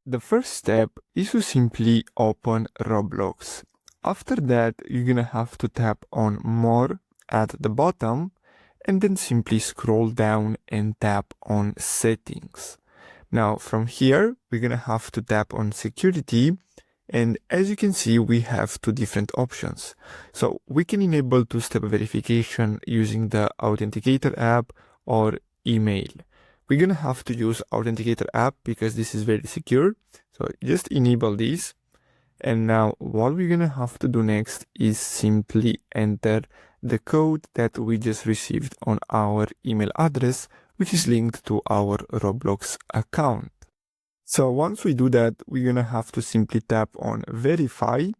the first step is to simply open Roblox. After that, you're gonna have to tap on More at the bottom and then simply scroll down and tap on Settings. Now from here, we're gonna have to tap on Security, and as you can see, we have two different options. So we can enable two-step verification using the Authenticator app or email. We're gonna have to use Authenticator app because this is very secure. So just enable this. And now what we're gonna have to do next is simply enter the code that we just received on our email address, which is linked to our Roblox account. So once we do that, we're gonna have to simply tap on verify.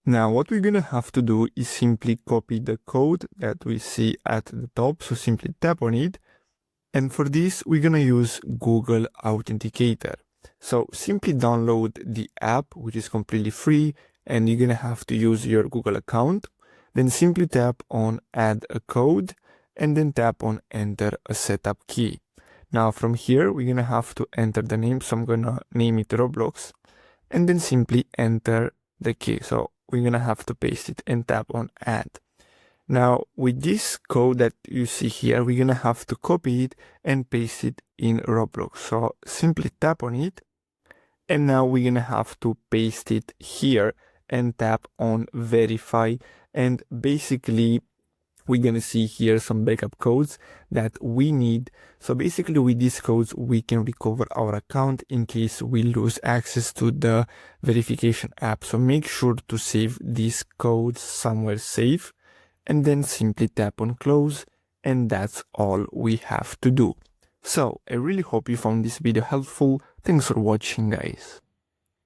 Now what we're gonna have to do is simply copy the code that we see at the top. So simply tap on it. And for this, we're gonna use Google Authenticator. So simply download the app, which is completely free, and you're gonna have to use your Google account. Then simply tap on add a code and then tap on enter a setup key. Now from here, we're gonna have to enter the name. So I'm gonna name it Roblox and then simply enter the key. So we're gonna have to paste it and tap on add. Now with this code that you see here, we're gonna have to copy it and paste it in Roblox. So simply tap on it. And now we're gonna have to paste it here and tap on verify. And basically we're gonna see here some backup codes that we need. So basically with these codes, we can recover our account in case we lose access to the verification app. So make sure to save these codes somewhere safe and then simply tap on close, and that's all we have to do. So I really hope you found this video helpful. Thanks for watching, guys.